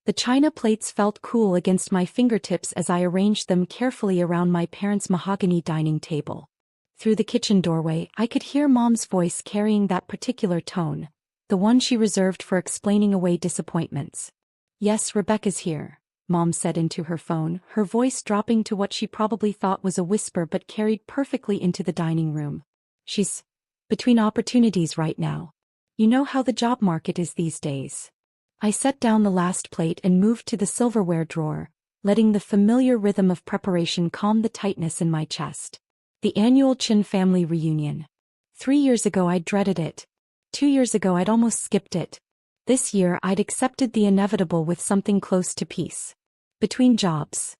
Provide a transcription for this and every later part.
The china plates felt cool against my fingertips as I arranged them carefully around my parents' mahogany dining table. Through the kitchen doorway, I could hear Mom's voice carrying that particular tone, the one she reserved for explaining away disappointments. "Yes, Rebecca's here," Mom said into her phone, her voice dropping to what she probably thought was a whisper but carried perfectly into the dining room. "She's between opportunities right now. You know how the job market is these days." I set down the last plate and moved to the silverware drawer, letting the familiar rhythm of preparation calm the tightness in my chest. The annual Chin family reunion. 3 years ago I'd dreaded it. 2 years ago I'd almost skipped it. This year I'd accepted the inevitable with something close to peace. "Between jobs."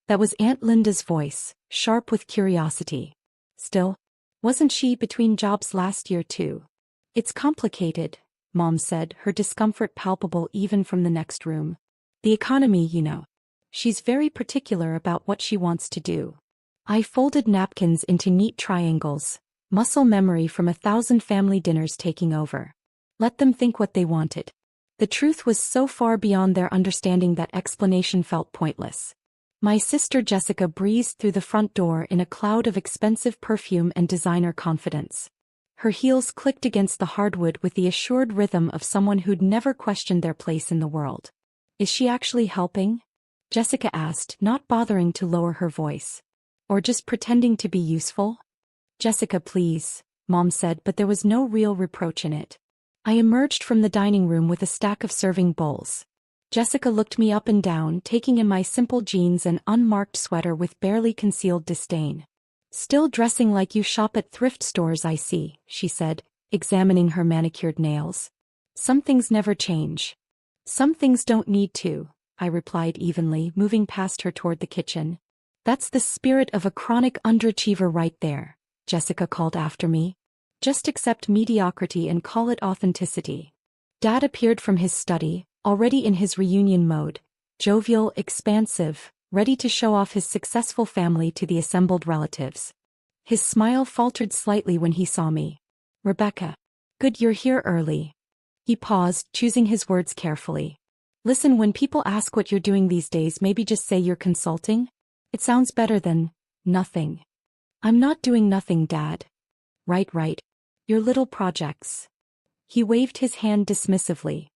That was Aunt Linda's voice, sharp with curiosity. Still, wasn't she between jobs last year too? "It's complicated," Mom said, her discomfort palpable even from the next room. "The economy, you know. She's very particular about what she wants to do." I folded napkins into neat triangles, muscle memory from 1,000 family dinners taking over. Let them think what they wanted. The truth was so far beyond their understanding that explanation felt pointless. My sister Jessica breezed through the front door in a cloud of expensive perfume and designer confidence. Her heels clicked against the hardwood with the assured rhythm of someone who'd never questioned their place in the world. "Is she actually helping?" Jessica asked, not bothering to lower her voice. "Or just pretending to be useful?" "Jessica, please," Mom said, but there was no real reproach in it. I emerged from the dining room with a stack of serving bowls. Jessica looked me up and down, taking in my simple jeans and unmarked sweater with barely concealed disdain. "Still dressing like you shop at thrift stores, I see," she said, examining her manicured nails. "Some things never change." "Some things don't need to," I replied evenly, moving past her toward the kitchen. "That's the spirit of a chronic underachiever right there," Jessica called after me. "Just accept mediocrity and call it authenticity." Dad appeared from his study, already in his reunion mode, jovial, expansive, ready to show off his successful family to the assembled relatives. His smile faltered slightly when he saw me. "Rebecca. Good you're here early." He paused, choosing his words carefully. "Listen, when people ask what you're doing these days, maybe just say you're consulting. It sounds better than nothing." "I'm not doing nothing, Dad." Right. Your little projects." He waved his hand dismissively.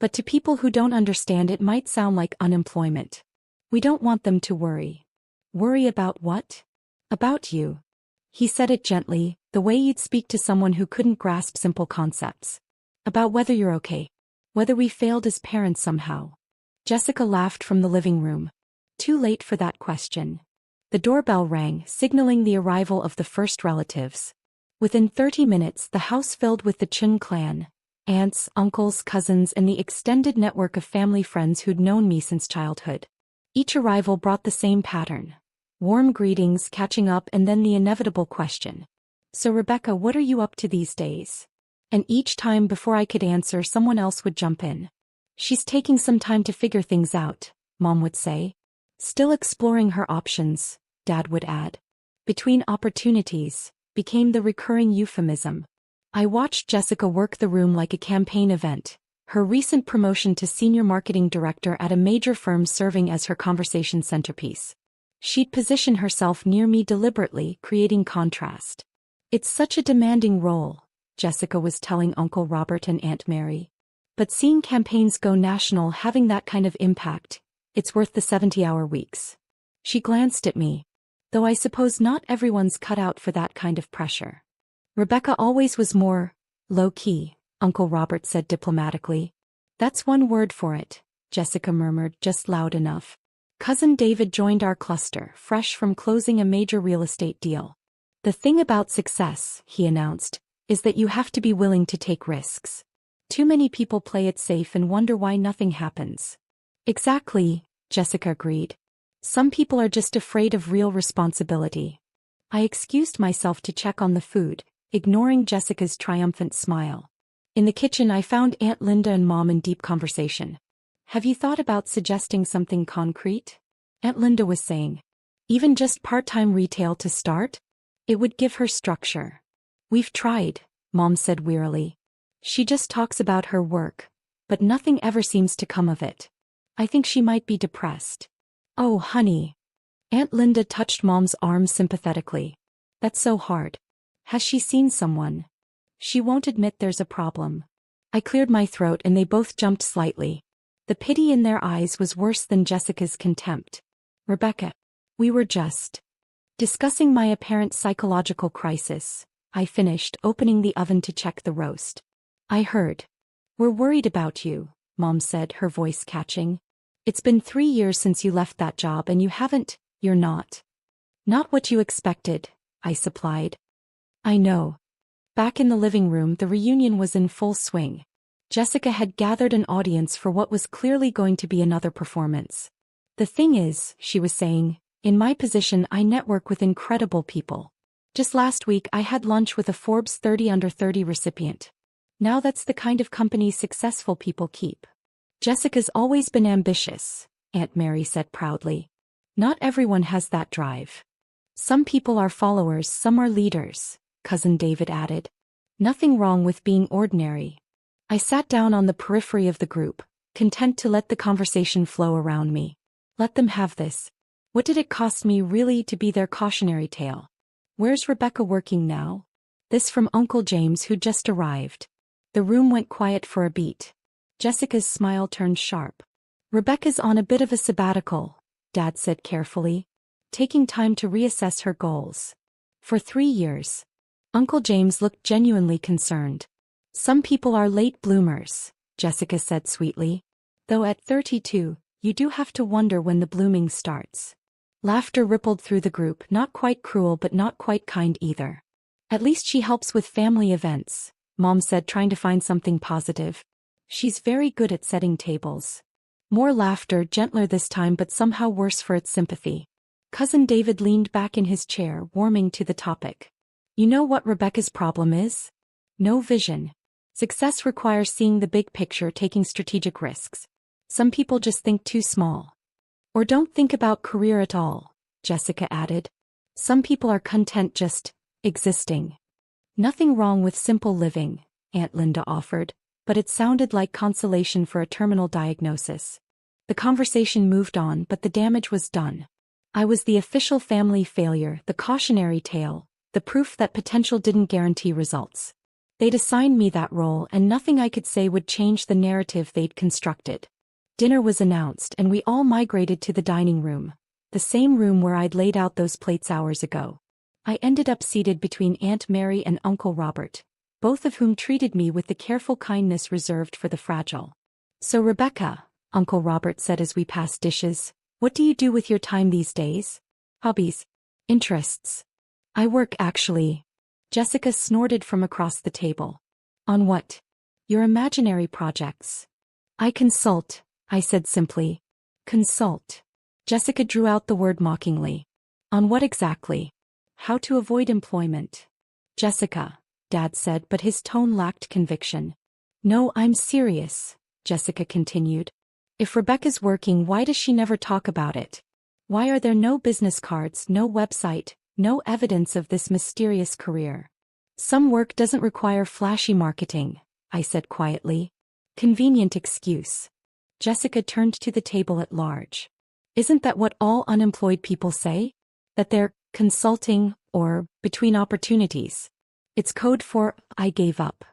"But to people who don't understand, it might sound like unemployment. We don't want them to worry." "Worry about what?" "About you." He said it gently, the way you'd speak to someone who couldn't grasp simple concepts. "About whether you're okay. Whether we failed as parents somehow." Jessica laughed from the living room. Too late for that question. The doorbell rang, signaling the arrival of the first relatives. Within 30 minutes, the house filled with the Chun clan, aunts, uncles, cousins, and the extended network of family friends who'd known me since childhood. Each arrival brought the same pattern. Warm greetings, catching up, and then the inevitable question. "So Rebecca, what are you up to these days?" And each time before I could answer, someone else would jump in. "She's taking some time to figure things out," Mom would say. "Still exploring her options," Dad would add. "Between opportunities" became the recurring euphemism. I watched Jessica work the room like a campaign event, her recent promotion to senior marketing director at a major firm serving as her conversation centerpiece. She'd position herself near me deliberately, creating contrast. "It's such a demanding role," Jessica was telling Uncle Robert and Aunt Mary. "But seeing campaigns go national, having that kind of impact, it's worth the 70-hour weeks." She glanced at me. "Though I suppose not everyone's cut out for that kind of pressure." "Rebecca always was more low-key," Uncle Robert said diplomatically. "That's one word for it," Jessica murmured, just loud enough. "Cousin David joined our cluster, fresh from closing a major real estate deal. The thing about success," he announced, "is that you have to be willing to take risks. Too many people play it safe and wonder why nothing happens." "Exactly," Jessica agreed. "Some people are just afraid of real responsibility." I excused myself to check on the food, ignoring Jessica's triumphant smile. In the kitchen, I found Aunt Linda and Mom in deep conversation. "Have you thought about suggesting something concrete?" Aunt Linda was saying. "Even just part-time retail to start? It would give her structure." "We've tried," Mom said wearily. "She just talks about her work, but nothing ever seems to come of it." I think she might be depressed. Oh, honey. Aunt Linda touched Mom's arm sympathetically. That's so hard. Has she seen someone? She won't admit there's a problem. I cleared my throat and they both jumped slightly. The pity in their eyes was worse than Jessica's contempt. Rebecca. We were just discussing my apparent psychological crisis. I finished, opening the oven to check the roast. I heard. We're worried about you, Mom said, her voice catching. It's been 3 years since you left that job and you haven't, you're not. Not what you expected, I supplied. I know. Back in the living room, the reunion was in full swing. Jessica had gathered an audience for what was clearly going to be another performance. The thing is, she was saying, in my position I network with incredible people. Just last week I had lunch with a Forbes 30 Under 30 recipient. Now that's the kind of company successful people keep. Jessica's always been ambitious, Aunt Mary said proudly. Not everyone has that drive. Some people are followers, some are leaders, Cousin David added. Nothing wrong with being ordinary. I sat down on the periphery of the group, content to let the conversation flow around me. Let them have this. What did it cost me really to be their cautionary tale? Where's Rebecca working now? This from Uncle James, who just arrived. The room went quiet for a beat. Jessica's smile turned sharp. Rebecca's on a bit of a sabbatical, Dad said carefully, taking time to reassess her goals. For 3 years. Uncle James looked genuinely concerned. Some people are late bloomers, Jessica said sweetly. Though at 32, you do have to wonder when the blooming starts. Laughter rippled through the group, not quite cruel but not quite kind either. At least she helps with family events, Mom said, trying to find something positive. She's very good at setting tables. More laughter, gentler this time but somehow worse for its sympathy. Cousin David leaned back in his chair, warming to the topic. You know what Rebecca's problem is? No vision. Success requires seeing the big picture, taking strategic risks. Some people just think too small. Or don't think about career at all, Jessica added. Some people are content just existing. Nothing wrong with simple living, Aunt Linda offered, but it sounded like consolation for a terminal diagnosis. The conversation moved on, but the damage was done. I was the official family failure, the cautionary tale, the proof that potential didn't guarantee results. They'd assigned me that role and nothing I could say would change the narrative they'd constructed. Dinner was announced and we all migrated to the dining room, the same room where I'd laid out those plates hours ago. I ended up seated between Aunt Mary and Uncle Robert, both of whom treated me with the careful kindness reserved for the fragile. So Rebecca, Uncle Robert said as we passed dishes, what do you do with your time these days? Hobbies? Interests? I work actually. Jessica snorted from across the table. On what? Your imaginary projects. I consult, I said simply. Consult. Jessica drew out the word mockingly. On what exactly? How to avoid employment. Jessica, Dad said, but his tone lacked conviction. No, I'm serious, Jessica continued. If Rebecca's working, why does she never talk about it? Why are there no business cards, no website, no evidence of this mysterious career? Some work doesn't require flashy marketing, I said quietly. Convenient excuse. Jessica turned to the table at large. Isn't that what all unemployed people say? That they're consulting or between opportunities? It's code for I gave up.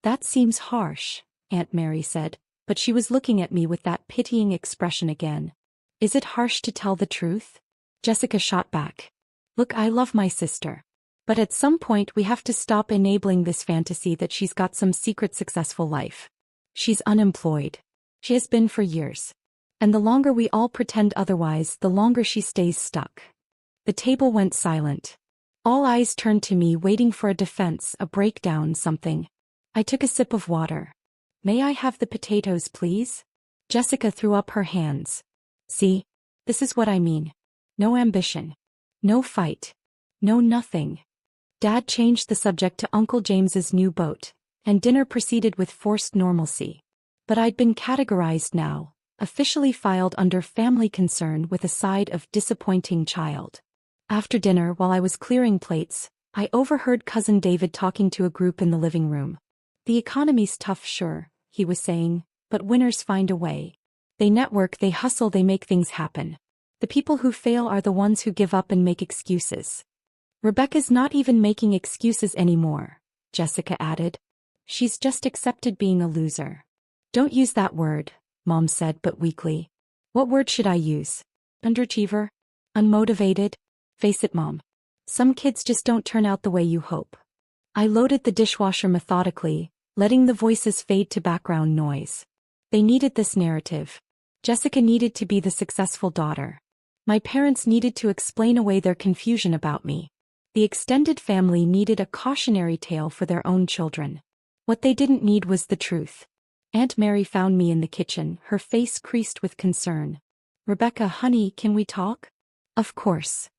That seems harsh, Aunt Mary said, but she was looking at me with that pitying expression again. Is it harsh to tell the truth? Jessica shot back. Look, I love my sister. But at some point we have to stop enabling this fantasy that she's got some secret successful life. She's unemployed. She has been for years. And the longer we all pretend otherwise, the longer she stays stuck. The table went silent. All eyes turned to me, waiting for a defense, a breakdown, something. I took a sip of water. May I have the potatoes, please? Jessica threw up her hands. See? This is what I mean. No ambition. No fight. No nothing. Dad changed the subject to Uncle James's new boat, and dinner proceeded with forced normalcy. But I'd been categorized now, officially filed under family concern with a side of disappointing child. After dinner, while I was clearing plates, I overheard Cousin David talking to a group in the living room. The economy's tough, sure, he was saying, but winners find a way. They network, they hustle, they make things happen. The people who fail are the ones who give up and make excuses. Rebecca's not even making excuses anymore, Jessica added. She's just accepted being a loser. Don't use that word, Mom said but weakly. What word should I use? Underachiever? Unmotivated? Face it, Mom. Some kids just don't turn out the way you hope. I loaded the dishwasher methodically, letting the voices fade to background noise. They needed this narrative. Jessica needed to be the successful daughter. My parents needed to explain away their confusion about me. The extended family needed a cautionary tale for their own children. What they didn't need was the truth. Aunt Mary found me in the kitchen, her face creased with concern. Rebecca, honey, can we talk? Of course.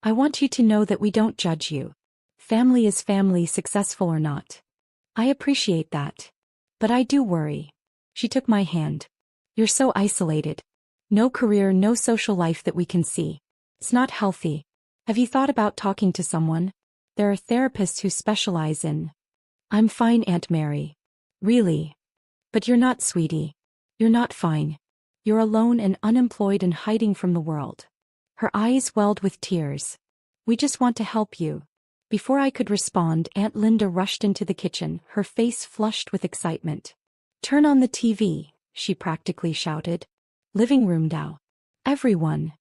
I want you to know that we don't judge you. Family is family, successful or not. I appreciate that. But I do worry. She took my hand. You're so isolated. No career, no social life that we can see. It's not healthy. Have you thought about talking to someone? There are therapists who specialize in. I'm fine, Aunt Mary. Really? But you're not, sweetie. You're not fine. You're alone and unemployed and hiding from the world. Her eyes welled with tears. We just want to help you. Before I could respond, Aunt Linda rushed into the kitchen, her face flushed with excitement. Turn on the TV, she practically shouted. Living room now. Everyone.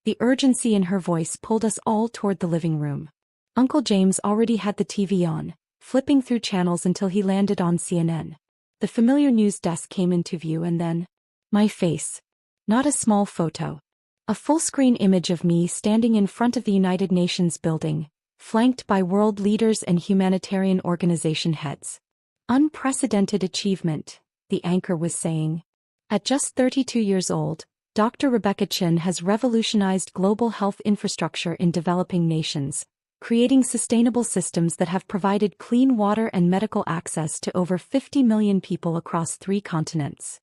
The urgency in her voice pulled us all toward the living room. Uncle James already had the TV on, flipping through channels until he landed on CNN. The familiar news desk came into view and then, my face. Not a small photo. A full-screen image of me standing in front of the United Nations building, flanked by world leaders and humanitarian organization heads. Unprecedented achievement, the anchor was saying. At just 32 years old, Dr. Rebecca Chin has revolutionized global health infrastructure in developing nations, creating sustainable systems that have provided clean water and medical access to over 50 million people across 3 continents.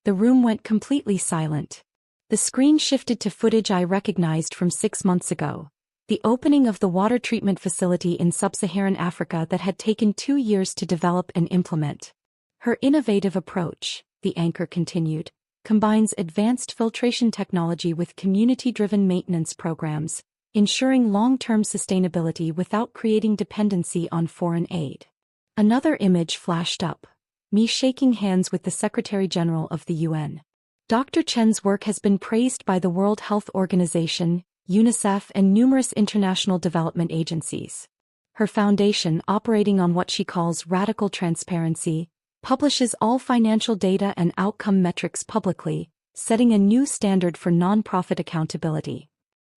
The room went completely silent. The screen shifted to footage I recognized from 6 months ago. The opening of the water treatment facility in sub-Saharan Africa that had taken 2 years to develop and implement. Her innovative approach, the anchor continued, combines advanced filtration technology with community-driven maintenance programs, ensuring long-term sustainability without creating dependency on foreign aid. Another image flashed up, me shaking hands with the Secretary General of the UN. Dr. Chen's work has been praised by the World Health Organization, UNICEF, and numerous international development agencies. Her foundation, operating on what she calls radical transparency, publishes all financial data and outcome metrics publicly, setting a new standard for nonprofit accountability.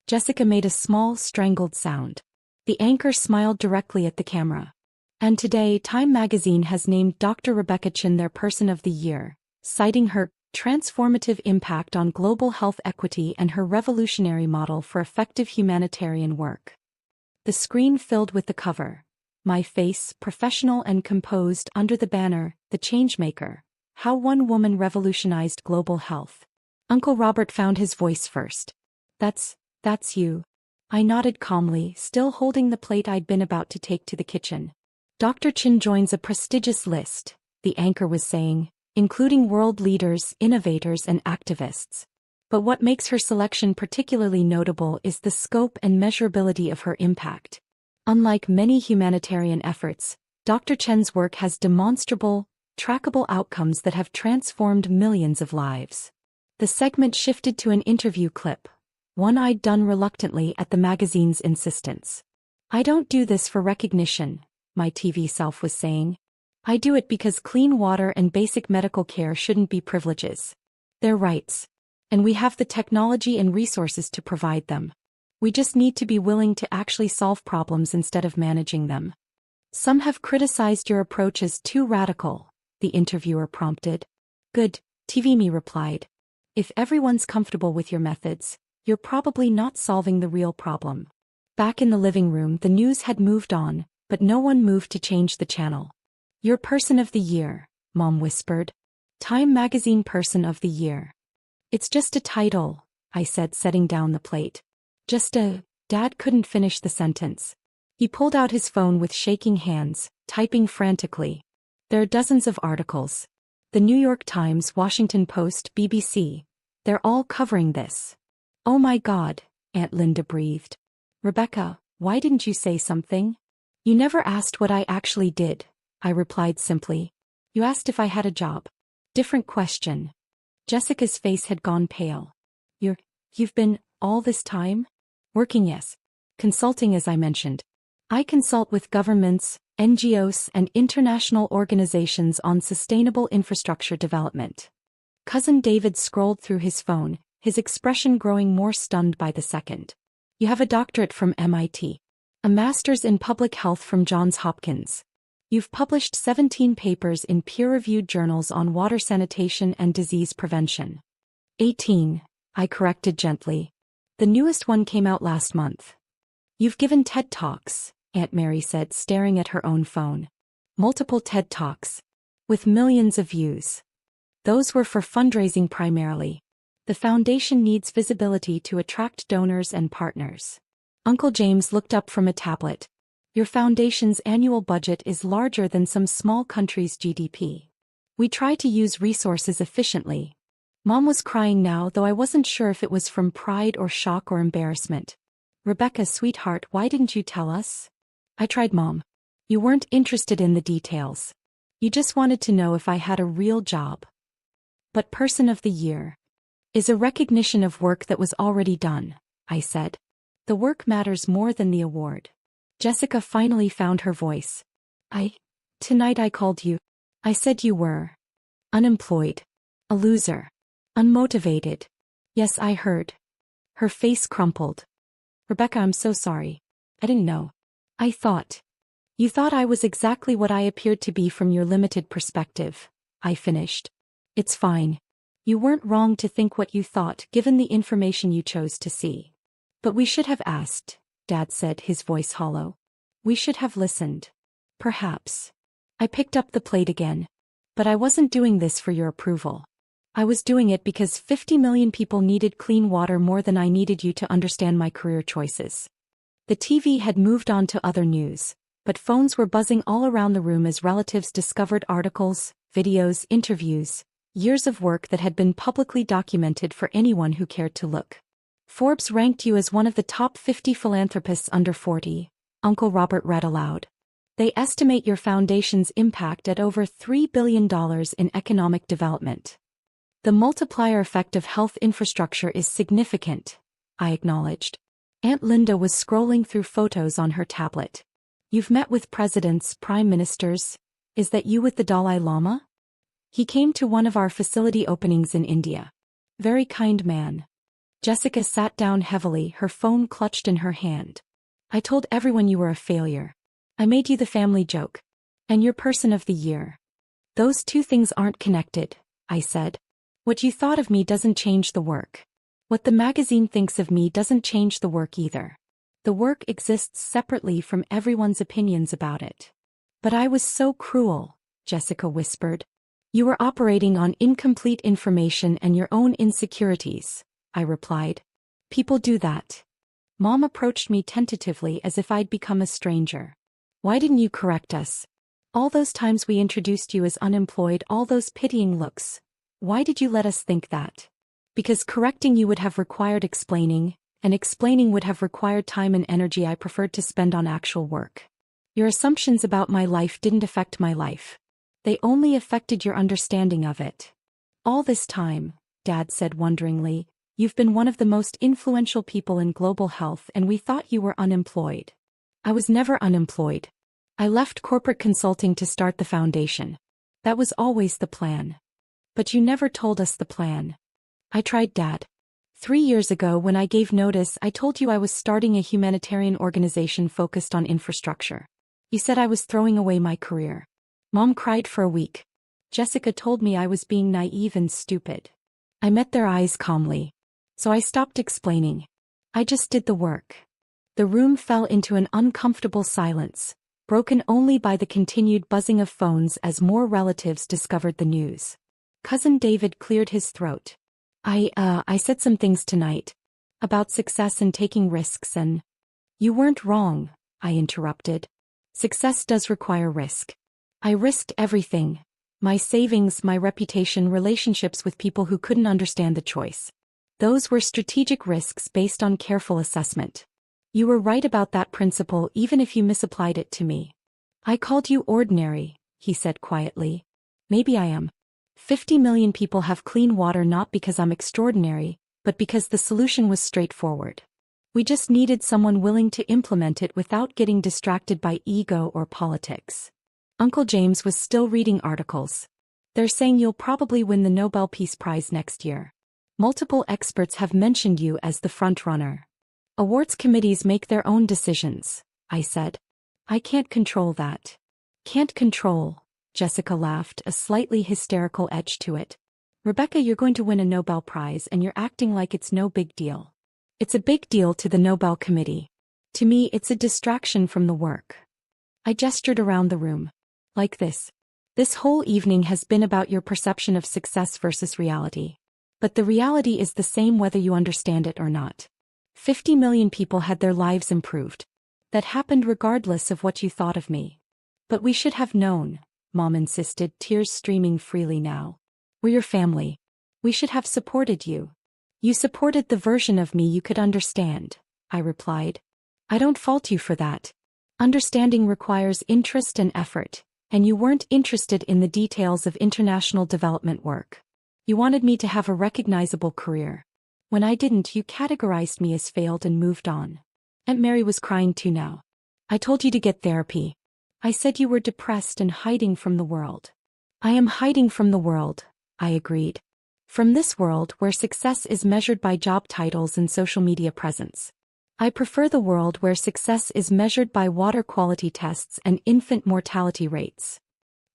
Jessica made a small, strangled sound. The anchor smiled directly at the camera. And today, Time magazine has named Dr. Rebecca Chin their Person of the Year, citing her transformative impact on global health equity and her revolutionary model for effective humanitarian work. The screen filled with the cover. My face, professional and composed, under the banner, The Changemaker, How One Woman Revolutionized Global Health. Uncle Robert found his voice first. That's you. I nodded calmly, still holding the plate I'd been about to take to the kitchen. Dr. Chin joins a prestigious list, the anchor was saying, including world leaders, innovators, and activists. But what makes her selection particularly notable is the scope and measurability of her impact. Unlike many humanitarian efforts, Dr. Chen's work has demonstrable, trackable outcomes that have transformed millions of lives. The segment shifted to an interview clip, one I'd done reluctantly at the magazine's insistence. I don't do this for recognition, my TV self was saying. I do it because clean water and basic medical care shouldn't be privileges. They're rights. And we have the technology and resources to provide them. We just need to be willing to actually solve problems instead of managing them. Some have criticized your approach as too radical, the interviewer prompted. Good, TV me replied. If everyone's comfortable with your methods, you're probably not solving the real problem. Back in the living room, the news had moved on, but no one moved to change the channel. Your Person of the Year, Mom whispered. Time magazine Person of the Year. It's just a title, I said, setting down the plate. Dad couldn't finish the sentence. He pulled out his phone with shaking hands, typing frantically. There are dozens of articles. The New York Times, Washington Post, BBC, They're all covering this. Oh my God, Aunt Linda breathed. Rebecca, why didn't you say something? You never asked what I actually did, I replied simply. You asked if I had a job. Different question. Jessica's face had gone pale. You've been, all this time? Working, yes. Consulting, as I mentioned. I consult with governments, NGOs, and international organizations on sustainable infrastructure development. Cousin David scrolled through his phone, his expression growing more stunned by the second. You have a doctorate from MIT. A master's in public health from Johns Hopkins. You've published 17 papers in peer-reviewed journals on water sanitation and disease prevention. 18, I corrected gently. The newest one came out last month. You've given TED Talks, Aunt Mary said, staring at her own phone. Multiple TED Talks. With millions of views. Those were for fundraising primarily. The foundation needs visibility to attract donors and partners. Uncle James looked up from a tablet. Your foundation's annual budget is larger than some small countries' GDP. We try to use resources efficiently. Mom was crying now, though I wasn't sure if it was from pride or shock or embarrassment. Rebecca, sweetheart, why didn't you tell us? I tried, Mom. You weren't interested in the details. You just wanted to know if I had a real job. But Person of the Year is a recognition of work that was already done, I said. The work matters more than the award. Jessica finally found her voice. Tonight I called you. I said you were unemployed. A loser. Unmotivated. Yes, I heard. Her face crumpled. Rebecca, I'm so sorry. I didn't know. You thought I was exactly what I appeared to be from your limited perspective, I finished. It's fine. You weren't wrong to think what you thought given the information you chose to see. But we should have asked, Dad said, his voice hollow. We should have listened. Perhaps. I picked up the plate again. But I wasn't doing this for your approval. I was doing it because 50 million people needed clean water more than I needed you to understand my career choices. The TV had moved on to other news, but phones were buzzing all around the room as relatives discovered articles, videos, interviews, years of work that had been publicly documented for anyone who cared to look. Forbes ranked you as one of the top 50 philanthropists under 40, Uncle Robert read aloud. They estimate your foundation's impact at over $3 billion in economic development. The multiplier effect of health infrastructure is significant, I acknowledged. Aunt Linda was scrolling through photos on her tablet. You've met with presidents, prime ministers. Is that you with the Dalai Lama? He came to one of our facility openings in India. Very kind man. Jessica sat down heavily, her phone clutched in her hand. I told everyone you were a failure. I made you the family joke. And you're Person of the Year. Those two things aren't connected, I said. What you thought of me doesn't change the work. What the magazine thinks of me doesn't change the work either. The work exists separately from everyone's opinions about it. But I was so cruel, Jessica whispered. You were operating on incomplete information and your own insecurities, I replied. People do that. Mom approached me tentatively as if I'd become a stranger. Why didn't you correct us? All those times we introduced you as unemployed, all those pitying looks. Why did you let us think that? Because correcting you would have required explaining, and explaining would have required time and energy I preferred to spend on actual work. Your assumptions about my life didn't affect my life. They only affected your understanding of it. All this time, Dad said wonderingly, you've been one of the most influential people in global health and we thought you were unemployed. I was never unemployed. I left corporate consulting to start the foundation. That was always the plan. But you never told us the plan. I tried, Dad. 3 years ago when I gave notice I told you I was starting a humanitarian organization focused on infrastructure. You said I was throwing away my career. Mom cried for a week. Jessica told me I was being naive and stupid. I met their eyes calmly. So I stopped explaining. I just did the work. The room fell into an uncomfortable silence, broken only by the continued buzzing of phones as more relatives discovered the news. Cousin David cleared his throat. I said some things tonight. About success and taking risks and... You weren't wrong, I interrupted. Success does require risk. I risked everything. My savings, my reputation, relationships with people who couldn't understand the choice. Those were strategic risks based on careful assessment. You were right about that principle even if you misapplied it to me. I called you ordinary, he said quietly. Maybe I am. 50 million people have clean water not because I'm extraordinary, but because the solution was straightforward. We just needed someone willing to implement it without getting distracted by ego or politics. Uncle James was still reading articles. They're saying you'll probably win the Nobel Peace Prize next year. Multiple experts have mentioned you as the front runner. Awards committees make their own decisions, I said. I can't control that. Can't control, Jessica laughed, a slightly hysterical edge to it. Rebecca, you're going to win a Nobel Prize and you're acting like it's no big deal. It's a big deal to the Nobel Committee. To me, it's a distraction from the work. I gestured around the room. Like this. This whole evening has been about your perception of success versus reality. But the reality is the same whether you understand it or not. 50 million people had their lives improved. That happened regardless of what you thought of me. But we should have known, Mom insisted, tears streaming freely now. We're your family. We should have supported you. You supported the version of me you could understand, I replied. I don't fault you for that. Understanding requires interest and effort, and you weren't interested in the details of international development work. You wanted me to have a recognizable career. When I didn't, you categorized me as failed and moved on. Aunt Mary was crying too now. I told you to get therapy. I said you were depressed and hiding from the world. I am hiding from the world, I agreed. From this world where success is measured by job titles and social media presence. I prefer the world where success is measured by water quality tests and infant mortality rates.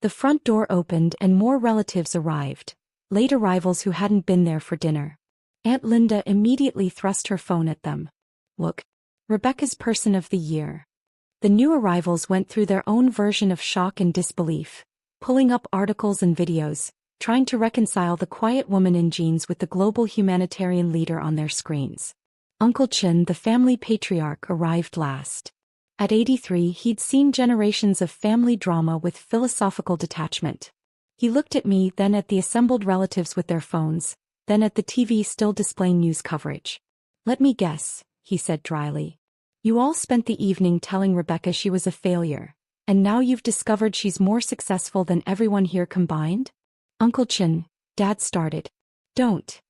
The front door opened and more relatives arrived, late arrivals who hadn't been there for dinner. Aunt Linda immediately thrust her phone at them. Look, Rebecca's Person of the Year. The new arrivals went through their own version of shock and disbelief, pulling up articles and videos, trying to reconcile the quiet woman in jeans with the global humanitarian leader on their screens. Uncle Chin, the family patriarch, arrived last. At 83, he'd seen generations of family drama with philosophical detachment. He looked at me, then at the assembled relatives with their phones, then at the TV still displaying news coverage. Let me guess, he said dryly. You all spent the evening telling Rebecca she was a failure, and now you've discovered she's more successful than everyone here combined? Uncle Chin, Dad started. Don't.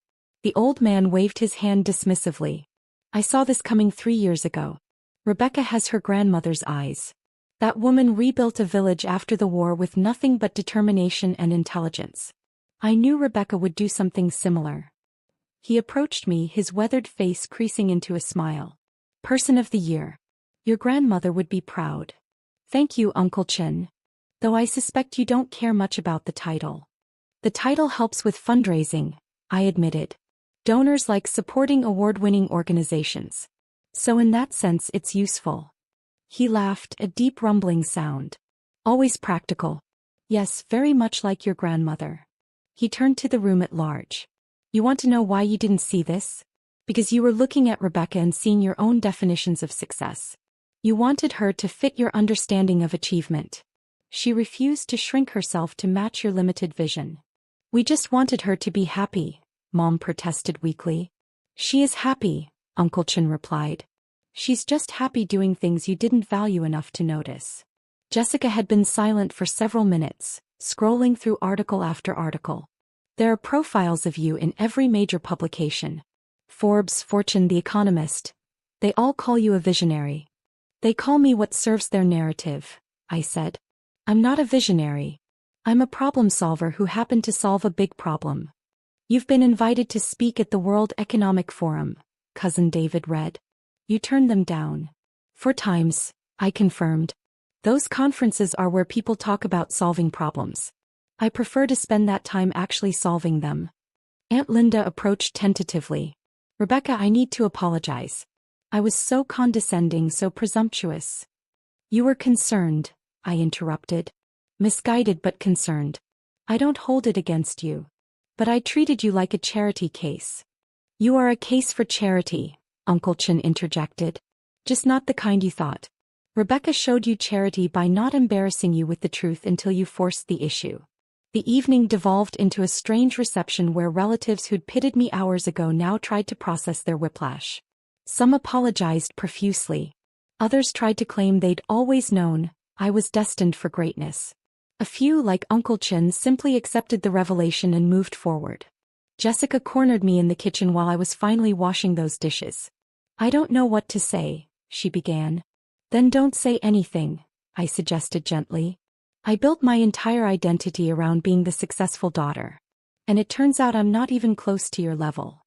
The old man waved his hand dismissively. I saw this coming 3 years ago. Rebecca has her grandmother's eyes. That woman rebuilt a village after the war with nothing but determination and intelligence. I knew Rebecca would do something similar. He approached me, his weathered face creasing into a smile. Person of the Year. Your grandmother would be proud. Thank you, Uncle Chin. Though I suspect you don't care much about the title. The title helps with fundraising, I admitted. Donors like supporting award-winning organizations. So in that sense it's useful. He laughed, a deep rumbling sound. Always practical. Yes, very much like your grandmother. He turned to the room at large. You want to know why you didn't see this? Because you were looking at Rebecca and seeing your own definitions of success. You wanted her to fit your understanding of achievement. She refused to shrink herself to match your limited vision. We just wanted her to be happy, Mom protested weakly. She is happy, Uncle Chin replied. She's just happy doing things you didn't value enough to notice. Jessica had been silent for several minutes, scrolling through article after article. There are profiles of you in every major publication. Forbes, Fortune, The Economist. They all call you a visionary. They call me what serves their narrative, I said. I'm not a visionary. I'm a problem solver who happened to solve a big problem. You've been invited to speak at the World Economic Forum, Cousin David read. You turned them down. 4 times, I confirmed. Those conferences are where people talk about solving problems. I prefer to spend that time actually solving them. Aunt Linda approached tentatively. Rebecca, I need to apologize. I was so condescending, so presumptuous. You were concerned, I interrupted. Misguided but concerned. I don't hold it against you. But I treated you like a charity case. You are a case for charity, Uncle Chin interjected. Just not the kind you thought. Rebecca showed you charity by not embarrassing you with the truth until you forced the issue. The evening devolved into a strange reception where relatives who'd pitted me hours ago now tried to process their whiplash. Some apologized profusely. Others tried to claim they'd always known I was destined for greatness. A few, like Uncle Chin, simply accepted the revelation and moved forward. Jessica cornered me in the kitchen while I was finally washing those dishes. "I don't know what to say," she began. "Then don't say anything," I suggested gently. "I built my entire identity around being the successful daughter. And it turns out I'm not even close to your level.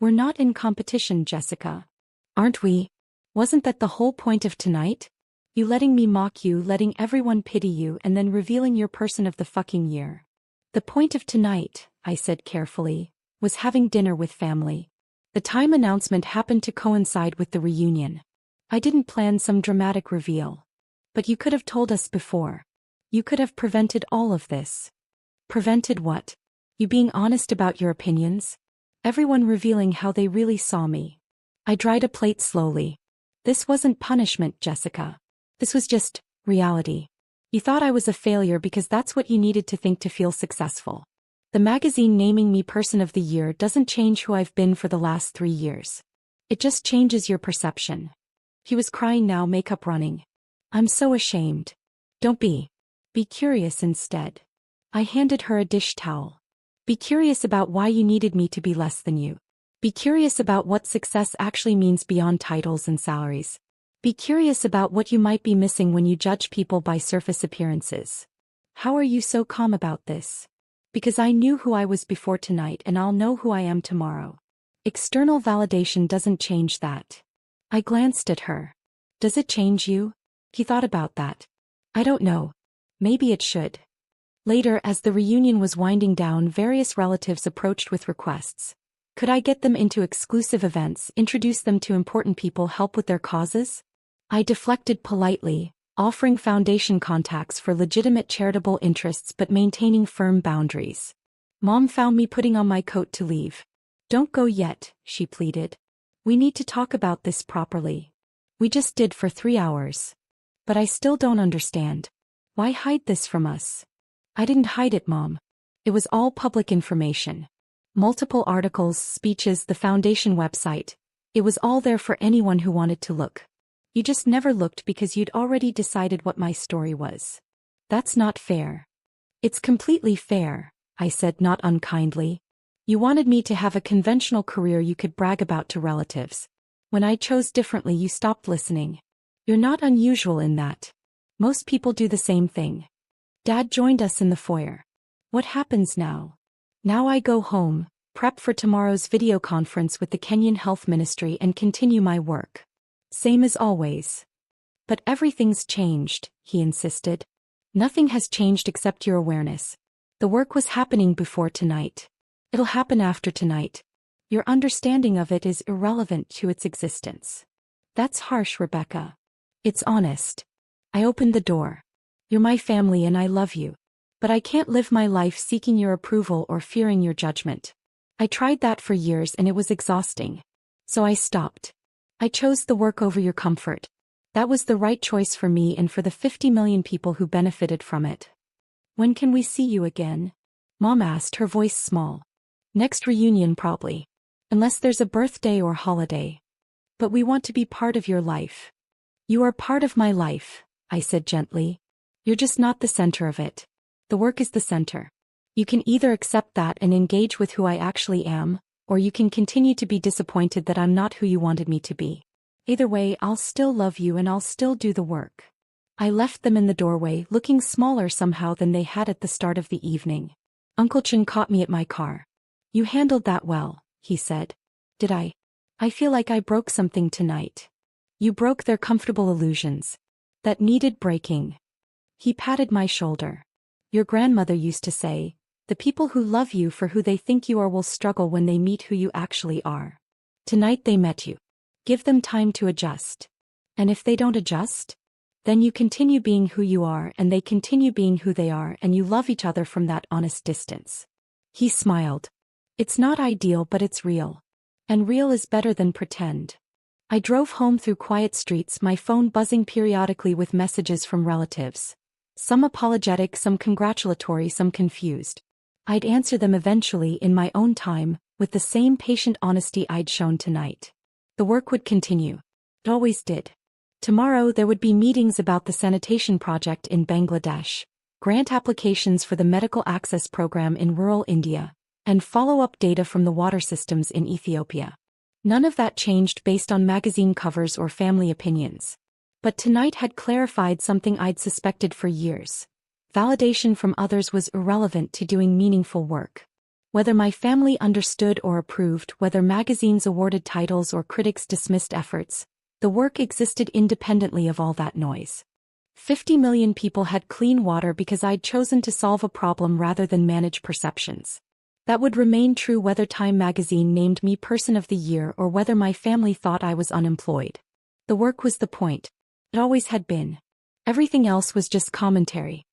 We're not in competition, Jessica. Aren't we? Wasn't that the whole point of tonight? You letting me mock you, letting everyone pity you, and then revealing your person of the fucking year." "The point of tonight," I said carefully, "was having dinner with family. The time announcement happened to coincide with the reunion. I didn't plan some dramatic reveal. But you could have told us before. You could have prevented all of this." "Prevented what? You being honest about your opinions? Everyone revealing how they really saw me." I dried a plate slowly. "This wasn't punishment, Jessica. This was just reality. You thought I was a failure because that's what you needed to think to feel successful. The magazine naming me Person of the Year doesn't change who I've been for the last 3 years. It just changes your perception." He was crying now, makeup running. "I'm so ashamed." "Don't be. Be curious instead." I handed her a dish towel. "Be curious about why you needed me to be less than you. Be curious about what success actually means beyond titles and salaries. Be curious about what you might be missing when you judge people by surface appearances." "How are you so calm about this?" "Because I knew who I was before tonight and I'll know who I am tomorrow. External validation doesn't change that." I glanced at her. "Does it change you?" He thought about that. "I don't know. Maybe it should." Later, as the reunion was winding down, various relatives approached with requests. Could I get them into exclusive events, introduce them to important people, help with their causes? I deflected politely, offering foundation contacts for legitimate charitable interests but maintaining firm boundaries. Mom found me putting on my coat to leave. "Don't go yet," she pleaded. "We need to talk about this properly. We just did for 3 hours. But I still don't understand. Why hide this from us?" "I didn't hide it, Mom. It was all public information. Multiple articles, speeches, the foundation website. It was all there for anyone who wanted to look. You just never looked because you'd already decided what my story was." "That's not fair." "It's completely fair," I said, not unkindly. "You wanted me to have a conventional career you could brag about to relatives. When I chose differently, you stopped listening. You're not unusual in that. Most people do the same thing." Dad joined us in the foyer. "What happens now?" "Now I go home, prep for tomorrow's video conference with the Kenyan Health Ministry and continue my work. Same as always." "But everything's changed," he insisted. "Nothing has changed except your awareness. The work was happening before tonight. It'll happen after tonight. Your understanding of it is irrelevant to its existence." "That's harsh, Rebecca." "It's honest." I opened the door. "You're my family and I love you. But I can't live my life seeking your approval or fearing your judgment. I tried that for years and it was exhausting. So I stopped. I chose the work over your comfort. That was the right choice for me and for the 50 million people who benefited from it." "When can we see you again?" Mom asked, her voice small. "Next reunion probably. Unless there's a birthday or holiday. But we want to be part of your life." "You are part of my life," I said gently. "You're just not the center of it. The work is the center. You can either accept that and engage with who I actually am, or you can continue to be disappointed that I'm not who you wanted me to be. Either way, I'll still love you and I'll still do the work." I left them in the doorway, looking smaller somehow than they had at the start of the evening. Uncle Chin caught me at my car. "You handled that well," he said. "Did I? I feel like I broke something tonight." "You broke their comfortable illusions. That needed breaking." He patted my shoulder. "Your grandmother used to say, the people who love you for who they think you are will struggle when they meet who you actually are. Tonight they met you. Give them time to adjust. And if they don't adjust? Then you continue being who you are and they continue being who they are and you love each other from that honest distance." He smiled. "It's not ideal but it's real. And real is better than pretend." I drove home through quiet streets, my phone buzzing periodically with messages from relatives. Some apologetic, some congratulatory, some confused. I'd answer them eventually in my own time, with the same patient honesty I'd shown tonight. The work would continue. It always did. Tomorrow there would be meetings about the sanitation project in Bangladesh, grant applications for the medical access program in rural India, and follow-up data from the water systems in Ethiopia. None of that changed based on magazine covers or family opinions. But tonight had clarified something I'd suspected for years. Validation from others was irrelevant to doing meaningful work. Whether my family understood or approved, whether magazines awarded titles or critics dismissed efforts, the work existed independently of all that noise. 50 million people had clean water because I'd chosen to solve a problem rather than manage perceptions. That would remain true whether Time magazine named me Person of the Year or whether my family thought I was unemployed. The work was the point. It always had been. Everything else was just commentary.